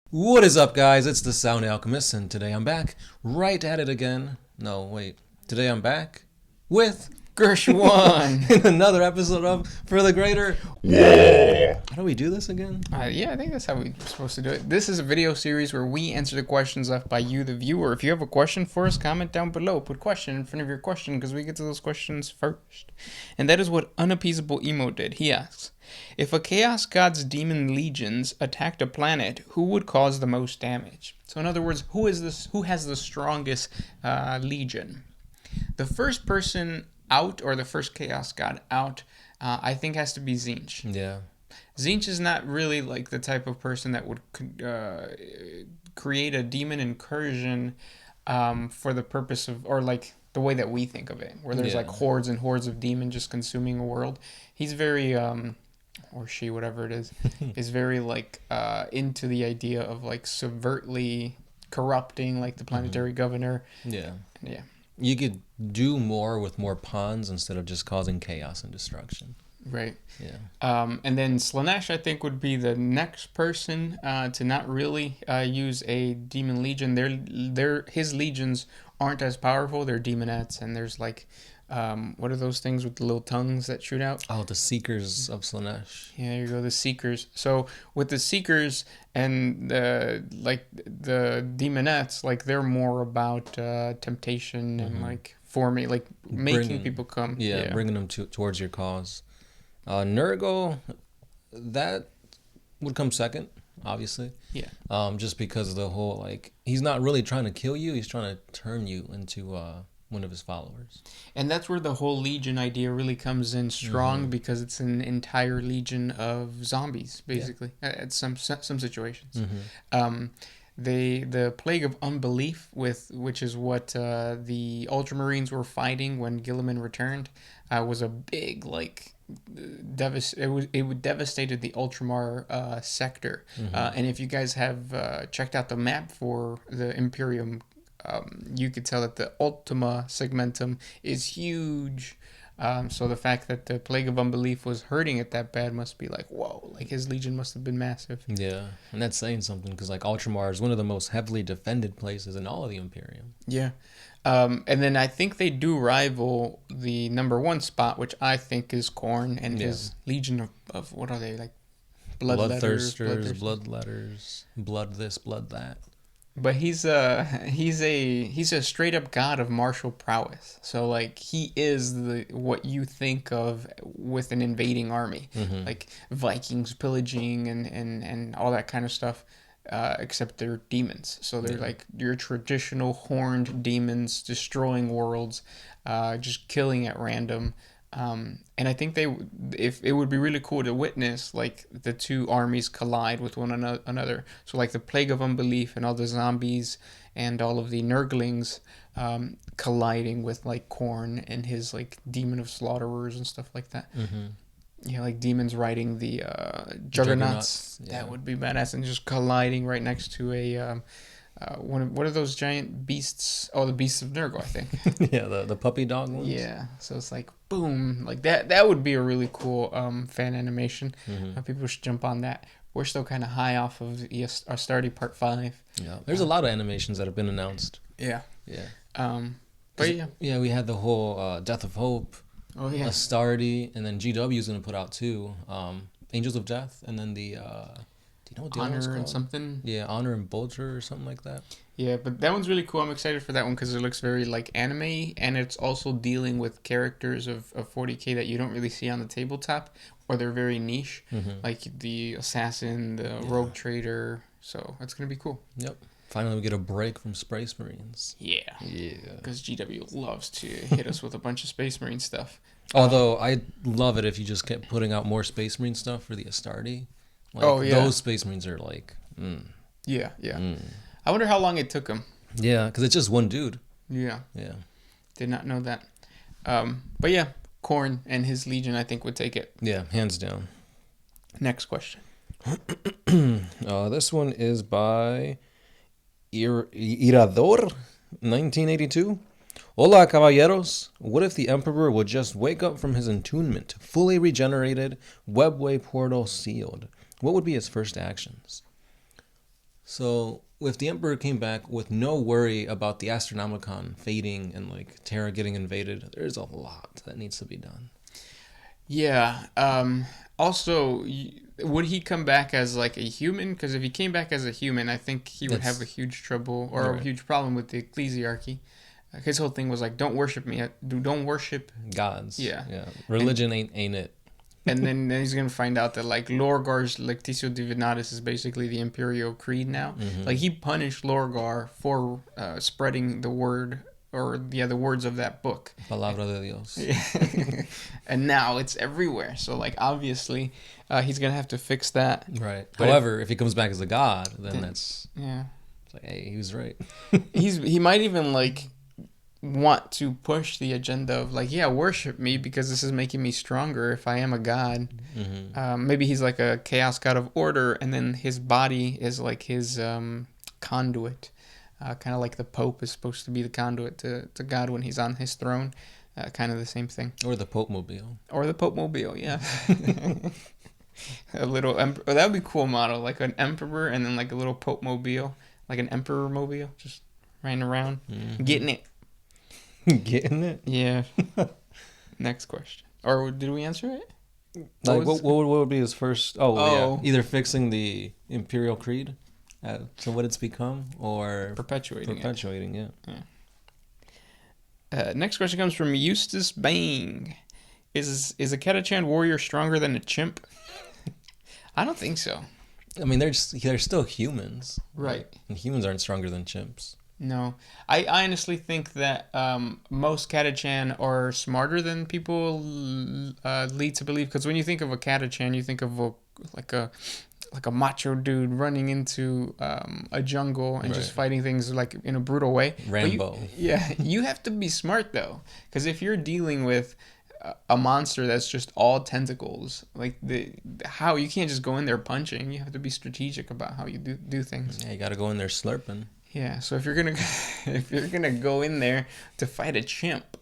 What is up, guys? It's the Sound Alchemist, and today I'm back right at it again. No, wait. Today I'm back with Gershwan. in another episode of For the Greater. How do we do this again? Yeah, I think that's how we're supposed to do it. This is a video series where we answer the questions left by you, the viewer. If you have a question for us, comment down below. Put question in front of your question because we get to those questions first. And that is what Unappeasable Emo did. He asks, if a Chaos God's demon legions attacked a planet, who would cause the most damage? So in other words, who has the strongest legion? The first person out, or the first Chaos God out, I think has to be Tzeentch. Yeah. Tzeentch is not really like the type of person that would create a demon incursion for the purpose of, or like the way that we think of it, where there's like hordes and hordes of demons just consuming a world. He's very, or she, whatever it is very like into the idea of like subvertly corrupting like the planetary governor. Yeah. Yeah. You could do more with more pawns instead of just causing chaos and destruction. Right. Yeah. And then Slaanesh, I think, would be the next person to not really use a demon legion. His legions aren't as powerful. They're demonettes, and there's like, what are those things with the little tongues that shoot out? Oh, the Seekers of Slaanesh. Yeah, there you go, the Seekers. So with the Seekers and the demonettes, like they're more about temptation and like forming, like making people come. Yeah, bringing them towards your cause. Nurgle, that would come second, obviously. Yeah. Just because of the whole, like, he's not really trying to kill you, he's trying to turn you into one of his followers. And that's where the whole legion idea really comes in strong, because it's an entire legion of zombies, basically, at some situations. The plague of unbelief, which is what the Ultramarines were fighting when Gilliman returned, was a big like it devastated the Ultramar sector. And if you guys have checked out the map for the Imperium, you could tell that the Ultima Segmentum is huge. So the fact that the Plague of Unbelief was hurting it that bad must be like, whoa, like his legion must have been massive. Yeah, and that's saying something, because like Ultramar is one of the most heavily defended places in all of the Imperium. Yeah. And then I think they do rival the number one spot, which I think is Khorne and his legion of what are they, like Bloodthirsters, bloodletters, blood this, blood that. But he's a straight up god of martial prowess. So like he is what you think of with an invading army, like Vikings pillaging and all that kind of stuff. Except they're demons, so they're like your traditional horned demons destroying worlds, just killing at random. And I think if it would be really cool to witness like the two armies collide with one another. So like the Plague of Unbelief and all the zombies and all of the Nurglings colliding with like Khorne and his like demon of slaughterers and stuff like that. Yeah, like demons riding the juggernauts. Yeah. That would be badass, and just colliding right next to a what are those giant beasts? Oh, the beasts of Nurgle, I think. Yeah, the puppy dog ones. Yeah, so it's like boom, like that. That would be a really cool fan animation. People should jump on that. We're still kind of high off of Astartes Part 5. Yeah, there's a lot of animations that have been announced. Yeah. Yeah. But yeah. Yeah, we had the whole Death of Hope. Oh yeah. Astartes, and then GW is gonna put out two, Angels of Death, and then the do you know what the other one's Honor and called? something. Yeah, Honor and Bolter or something like that. Yeah, but that one's really cool. I'm excited for that one because it looks very like anime, and it's also dealing with characters of 40K that you don't really see on the tabletop, or they're very niche, like the assassin, the rogue trader. So it's gonna be cool. Yep. Finally, we get a break from Space Marines. Yeah. Yeah. Because GW loves to hit us with a bunch of Space Marine stuff. Although I love it if you just kept putting out more Space Marine stuff for the Astartes. Like, those Space Marines are like, Yeah. I wonder how long it took him. Yeah, because it's just one dude. Yeah. Yeah. Did not know that. But yeah, Khorne and his legion, I think, would take it. Yeah, hands down. Next question. This one is by Irador, 1982. Hola, caballeros. What if the Emperor would just wake up from his entombment, fully regenerated, webway portal sealed? What would be his first actions? So, if the Emperor came back with no worry about the Astronomicon fading and like Terra getting invaded, there's a lot that needs to be done. Yeah. Also, would he come back as like a human? Because if he came back as a human, I think he would have a huge trouble or a huge problem with the ecclesiarchy. His whole thing was like, don't worship me. Don't worship gods. Yeah. Religion ain't it. And then he's gonna find out that like Lorgar's Lectitio Divinatis is basically the Imperial Creed now. Like he punished Lorgar for spreading the word the words of that book. Palabra de Dios. And now it's everywhere. So like obviously he's gonna have to fix that. Right. But however, if he comes back as a god, then that's it's like, hey, he was right. He might even like want to push the agenda of like, yeah, worship me because this is making me stronger if I am a god. Maybe he's like a chaos god of order, and then his body is like his conduit, kind of like the Pope is supposed to be the conduit to God when he's on his throne. Kind of the same thing. Or the Pope Mobile. Or the Pope Mobile, yeah. A little that would be a cool model, like an emperor and then like a little Pope Mobile, like an Emperor Mobile, just riding around, getting it. Getting it? Yeah. Next question. Or did we answer it? What would be his first? Yeah. Either fixing the Imperial Creed to what it's become, or perpetuating it. Next question comes from Eustace Bang. Is a Catachan warrior stronger than a chimp? I don't think so. I mean, they're still humans. Right. And humans aren't stronger than chimps. No, I honestly think that most Catachan are smarter than people lead to believe. Because when you think of a Catachan, you think of a macho dude running into a jungle and just fighting things like in a brutal way. Rambo. You have to be smart though, because if you're dealing with a monster that's just all tentacles, like how you can't just go in there punching. You have to be strategic about how you do things. Yeah, you got to go in there slurping. Yeah, so if you're gonna go in there to fight a chimp,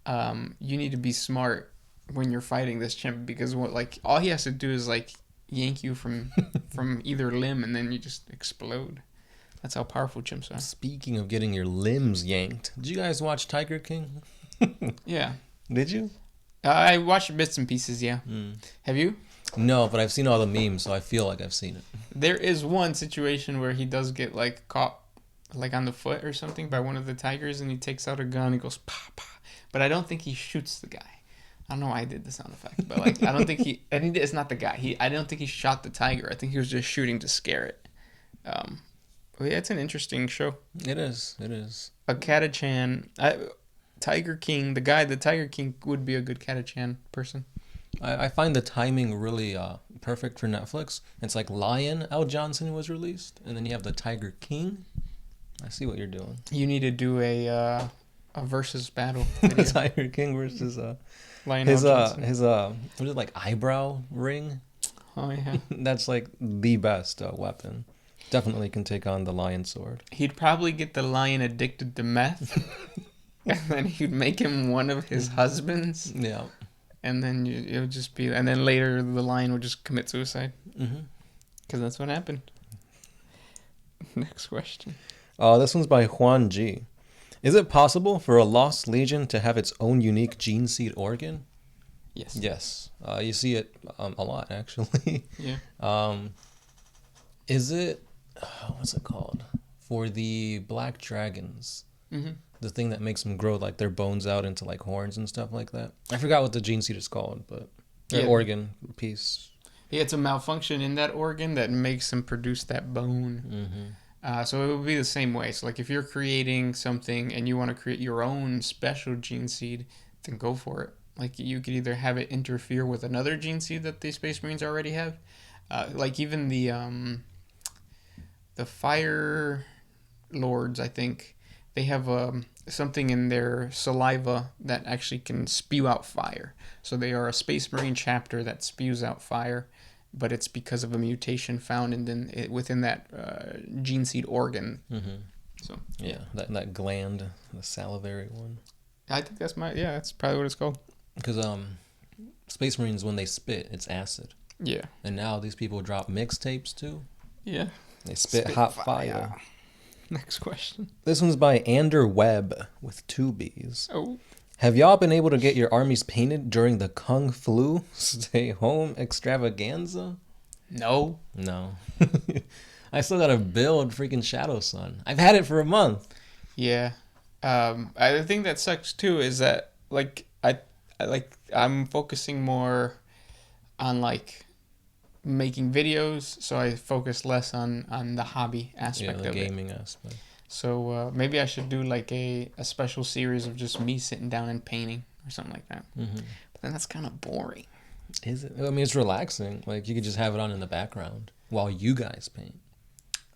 you need to be smart when you're fighting this chimp, because all he has to do is like yank you from either limb and then you just explode. That's how powerful chimps are. Speaking of getting your limbs yanked, did you guys watch Tiger King? Yeah. Did you? I watched bits and pieces. Yeah. Have you? No, but I've seen all the memes, so I feel like I've seen it. There is one situation where he does get like caught like on the foot or something by one of the tigers, and he takes out a gun, he goes pa pa, but I don't think he shoots the guy. I don't know why I did the sound effect, but like I don't think it's not the guy. I don't think he shot the tiger. I think he was just shooting to scare it. Yeah, it's an interesting show. It is. A Catachan, Tiger King, the Tiger King would be a good Catachan person. I find the timing really perfect for Netflix. It's like Lion L. Johnson was released, and then you have the Tiger King. I see what you're doing. You need to do a versus battle. Tiger King versus Lion his what is it, like eyebrow ring? Oh yeah. That's like the best weapon. Definitely can take on the lion sword. He'd probably get the lion addicted to meth, and then he'd make him one of his husbands. Yeah. And then it would just be, and then later the lion would just commit suicide. Because that's what happened. Next question. This one's by Juan G. Is it possible for a lost legion to have its own unique gene seed organ? Yes. Yes. You see it a lot, actually. Yeah. Is it, what's it called? For the black dragons. The thing that makes them grow like their bones out into like horns and stuff like that. I forgot what the gene seed is called, but their organ piece. Yeah, it's a malfunction in that organ that makes them produce that bone. So it would be the same way. So like if you're creating something and you want to create your own special gene seed, then go for it. Like you could either have it interfere with another gene seed that the Space Marines already have. Like even the Fire Lords, I think, they have something in their saliva that actually can spew out fire. So they are a Space Marine chapter that spews out fire, but it's because of a mutation found within that gene seed organ. So yeah, that gland, the salivary one. I think that's probably what it's called. Because Space Marines, when they spit, it's acid. Yeah. And now these people drop mixtapes too. Yeah. They spit hot fire. Next question. This one's by Ander Webb with 2 B's. Oh. Have y'all been able to get your armies painted during the Kung Flu Stay Home extravaganza? No. No. I still gotta build freaking Shadow Sun. I've had it for a month. Yeah. I think that sucks too is that like I'm focusing more on like making videos, so I focus less on the hobby aspect the of gaming aspect. So maybe I should do like a special series of just me sitting down and painting or something like that. Mm-hmm. But then that's kind of boring. Is it? I mean, it's relaxing. Like you could just have it on in the background while you guys paint.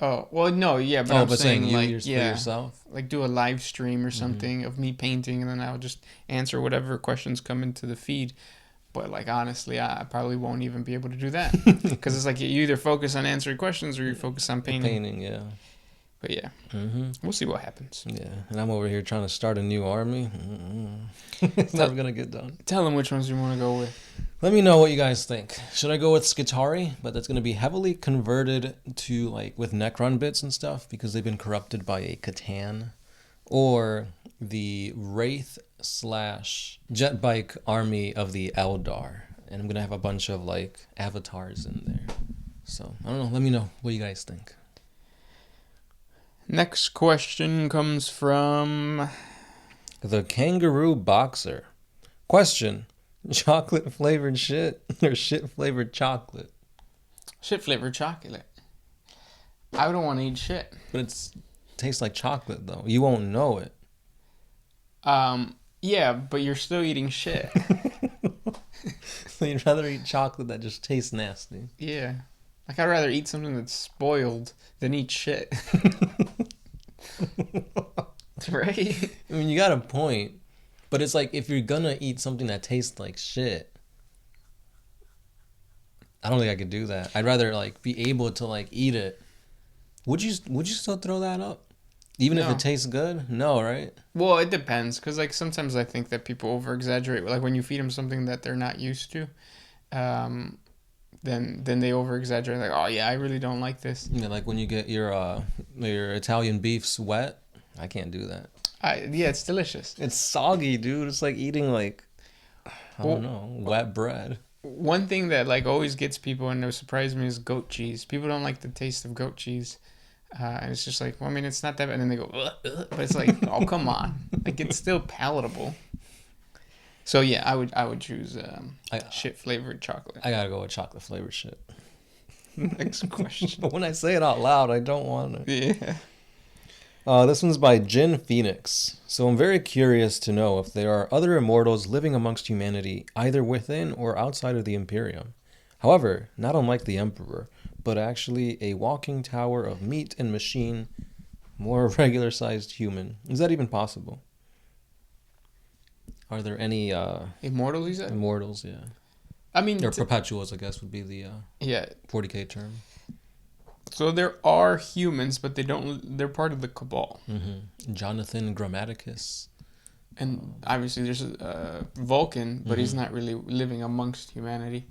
Oh well, no, yeah, but I'm saying you like yourself, like do a live stream or something of me painting, and then I'll just answer whatever questions come into the feed. But like honestly, I probably won't even be able to do that because it's like you either focus on answering questions or you focus on painting. Painting, yeah. But yeah, we'll see what happens. Yeah, and I'm over here trying to start a new army. It's never gonna get done. Tell them which ones you want to go with. Let me know what you guys think. Should I go with Skitarii, but that's gonna be heavily converted to like with Necron bits and stuff because they've been corrupted by a Catan, or the Wraith / jet bike army of the Eldar, and I'm gonna have a bunch of like avatars in there. So I don't know. Let me know what you guys think. Next question comes from The Kangaroo Boxer. Question: chocolate flavored shit or shit flavored chocolate? shit flavored chocolate. I don't want to eat shit. But tastes like chocolate though. You won't know it. Yeah, but you're still eating shit. So you'd rather eat chocolate that just tastes nasty. Yeah. Like I'd rather eat something that's spoiled than eat shit. Right? I mean, you got a point. But it's like if you're gonna eat something that tastes like shit, I don't think I could do that. I'd rather like be able to like eat it. Would you still throw that up? Even if it tastes good? No, right? Well, it depends. Because, like, sometimes I think that people over-exaggerate. Like, when you feed them something that they're not used to, then they over-exaggerate. Like, oh, yeah, I really don't like this. Yeah, like when you get your Italian beefs wet. I can't do that. Yeah, it's delicious. It's soggy, dude. It's like eating, like, I don't know, wet bread. One thing that, like, always gets people and it surprised me is goat cheese. People don't like the taste of goat cheese. And it's just like, well, I mean, it's not that bad. And then they go, ugh, ugh. But it's like, oh, come on. Like, it's still palatable. So, yeah, I would choose shit-flavored chocolate. I gotta go with chocolate-flavored shit. Next question. But when I say it out loud, I don't want to. Yeah. This one's by Jin Phoenix. So I'm very curious to know if there are other immortals living amongst humanity, either within or outside of the Imperium. However, not unlike the Emperor, but actually a walking tower of meat and machine, more regular-sized human. Is that even possible? Are there any Immortals, you said? Immortals, yeah. I mean... Or perpetuals, I guess, would be the 40K term. So there are humans, but they're part of the Cabal. Mm-hmm. Jonathan Grammaticus. And obviously there's Vulcan, but he's not really living amongst humanity.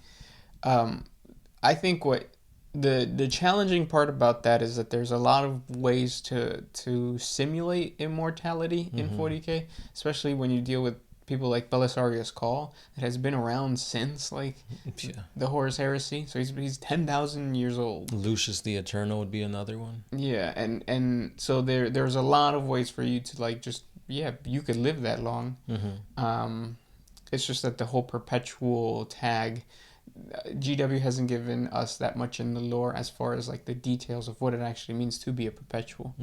I think what the challenging part about that is that there's a lot of ways to simulate immortality in 40K, especially when you deal with people like Belisarius Cawl that has been around since like the Horus Heresy. So he's 10,000 years old. Lucius the Eternal would be another one. Yeah, and so there's a lot of ways for you to like just you could live that long. It's just that the whole perpetual tag, GW hasn't given us that much in the lore as far as like the details of what it actually means to be a perpetual.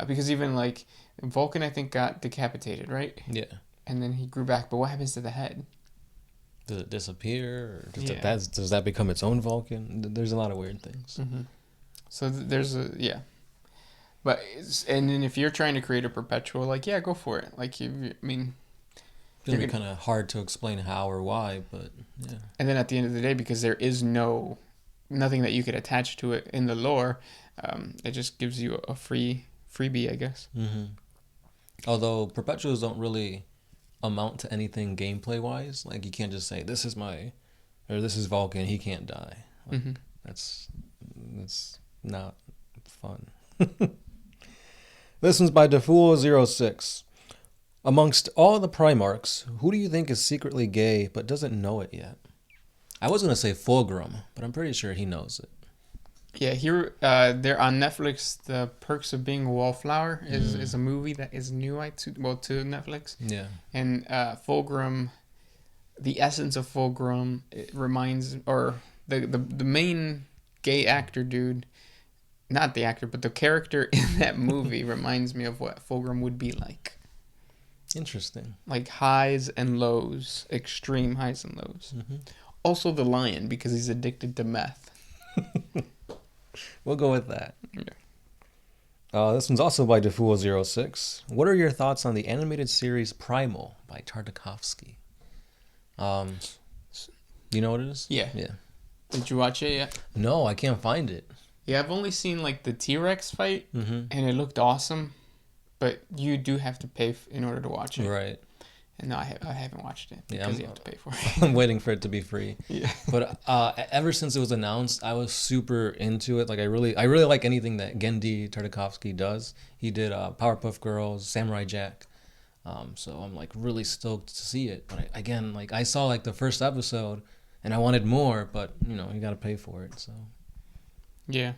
Because even like Vulcan, I think, got decapitated, right? Yeah. And then he grew back, but what happens to the head? Does it disappear? Or does that become its own Vulcan? There's a lot of weird things. So there's but and then if you're trying to create a perpetual, like go for it. Like I mean. It's going to be kind of hard to explain how or why, but yeah. And then at the end of the day, because there is nothing that you could attach to it in the lore, it just gives you a freebie, I guess. Although perpetuals don't really amount to anything gameplay-wise. Like, you can't just say, this is Vulcan, he can't die. Like, that's not Fun. This one's by Defool06. Amongst all the Primarchs, who do you think is secretly gay but doesn't know it yet? I was going to say Fulgrim, but I'm pretty sure he knows it. Yeah, here they're on Netflix. The Perks of Being a Wallflower is a movie that is new to Netflix. Yeah. And Fulgrim, the essence of Fulgrim, it reminds, or the main gay actor dude, not the actor, but the character in that movie reminds me of what Fulgrim would be like. Interesting. Like highs and lows, extreme highs and lows. Mm-hmm. Also the lion, because he's addicted to meth. We'll go with that. Yeah. This one's also by Defool06. What are your thoughts on the animated series Primal by Tartakovsky? You know what it is? Yeah. Yeah. Did you watch it yet? No, I can't find it. Yeah, I've only seen like the T-Rex fight, and it looked awesome. But you do have to pay in order to watch it. Right. And no, I haven't watched it because you have to pay for it. I'm waiting for it to be free. Yeah. But ever since it was announced, I was super into it. Like I really like anything that Genndy Tartakovsky does. He did Powerpuff Girls, Samurai Jack. So I'm like really stoked to see it. But I saw like the first episode, and I wanted more. But you got to pay for it. So. Yeah.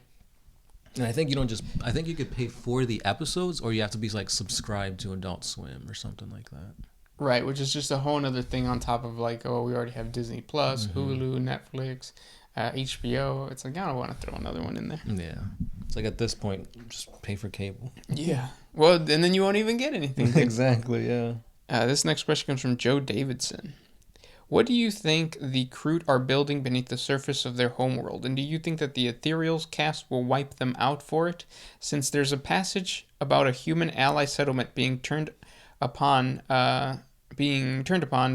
And I think I think you could pay for the episodes, or you have to be like subscribed to Adult Swim or something like that. Right, which is just a whole other thing on top of like, oh, we already have Disney Plus, Hulu, Netflix, HBO. It's like, I don't want to throw another one in there. Yeah. It's like at this point, just pay for cable. Yeah. Well, and then you won't even get anything. Exactly, yeah. This next question comes from Joe Davidson. What do you think the Kroot are building beneath the surface of their homeworld? And do you think that the Ethereal's cast will wipe them out for it? Since there's a passage about a human ally settlement being turned upon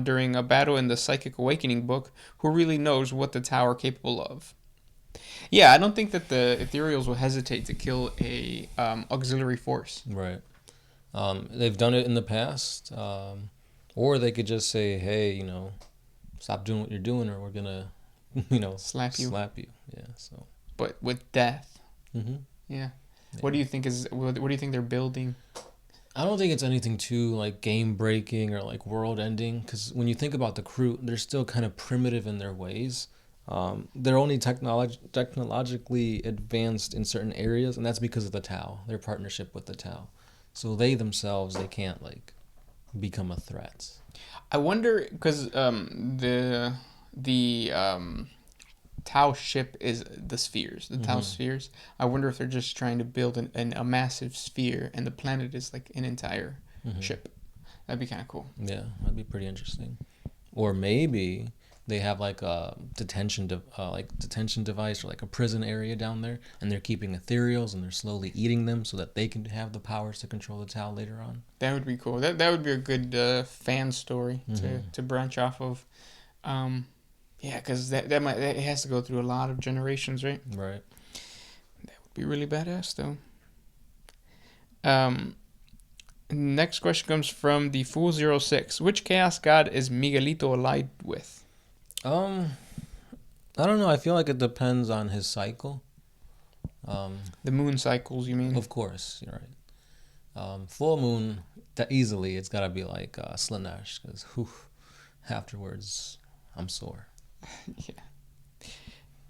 during a battle in the Psychic Awakening book, who really knows what the Tau are capable of? Yeah, I don't think that the Ethereals will hesitate to kill a auxiliary force. Right. They've done it in the past. Or they could just say, hey, stop doing what you're doing, or we're gonna, slap you. Yeah. So. But with death. Mm-hmm. Yeah. What do you think What do you think they're building? I don't think it's anything too like game breaking or like world ending. Because when you think about the Kroot, they're still kind of primitive in their ways. They're only technologically advanced in certain areas, and that's because of the Tau. Their partnership with the Tau. So they themselves, they can't like become a threat. I wonder, because the Tau ship is the spheres, the Tau spheres. I wonder if they're just trying to build a massive sphere, and the planet is like an entire ship. That'd be kind of cool. Yeah, that'd be pretty interesting. Or maybe they have like a detention device or like a prison area down there, and they're keeping ethereals and they're slowly eating them so that they can have the powers to control the Tau later on. That would be cool. That would be a good fan story to branch off of. Yeah, because that has to go through a lot of generations, right? Right. That would be really badass, though. Next question comes from the Fool06. Which Chaos God is Miguelito allied with? I don't know. I feel like it depends on his cycle. The moon cycles, you mean? Of course, you're right. Full moon, easily, it's got to be like Slanesh, because afterwards, I'm sore. Yeah.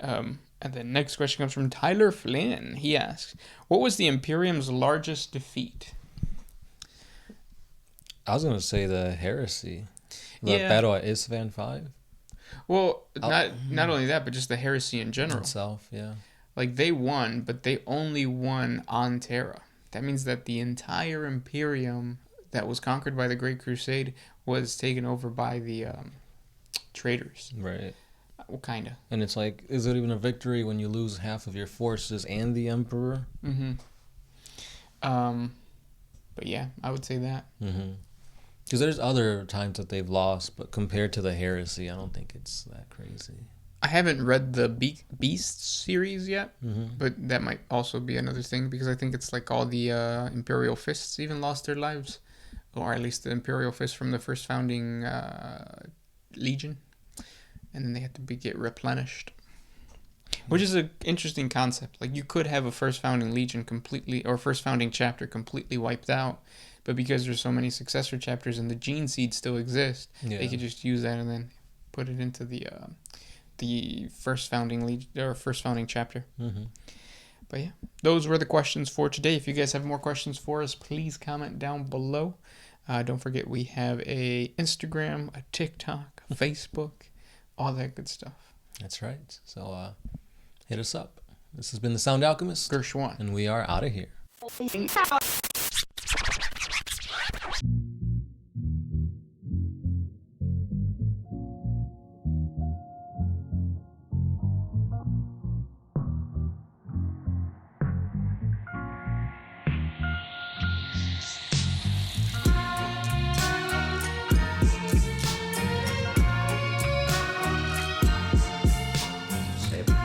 And the next question comes from Tyler Flynn. He asks, what was the Imperium's largest defeat? I was going to say the Heresy. The battle at Isfahan 5. Well, not only that, but just the Heresy in general. Itself, yeah. Like, they won, but they only won on Terra. That means that the entire Imperium that was conquered by the Great Crusade was taken over by the traitors. Right. Well, kind of. And it's like, is it even a victory when you lose half of your forces and the Emperor? Mm-hmm. But yeah, I would say that. Mm-hmm. Because there's other times that they've lost, but compared to the Heresy, I don't think it's that crazy. I haven't read the Beast series yet, but that might also be another thing, because I think it's like all the Imperial Fists even lost their lives, or at least the Imperial Fists from the first founding Legion, and then they had to get replenished. Which is an interesting concept. Like, you could have a first founding legion completely, or first founding chapter completely wiped out, but because there's so many successor chapters and the gene seeds still exist, they could just use that and then put it into the first founding legion or first founding chapter. Mm-hmm. But yeah, those were the questions for today. If you guys have more questions for us, please comment down below. Don't forget we have a Instagram, a TikTok, a Facebook, all that good stuff. That's right. So hit us up. This has been the Sound Alchemist. Gershwan. And we are out of here.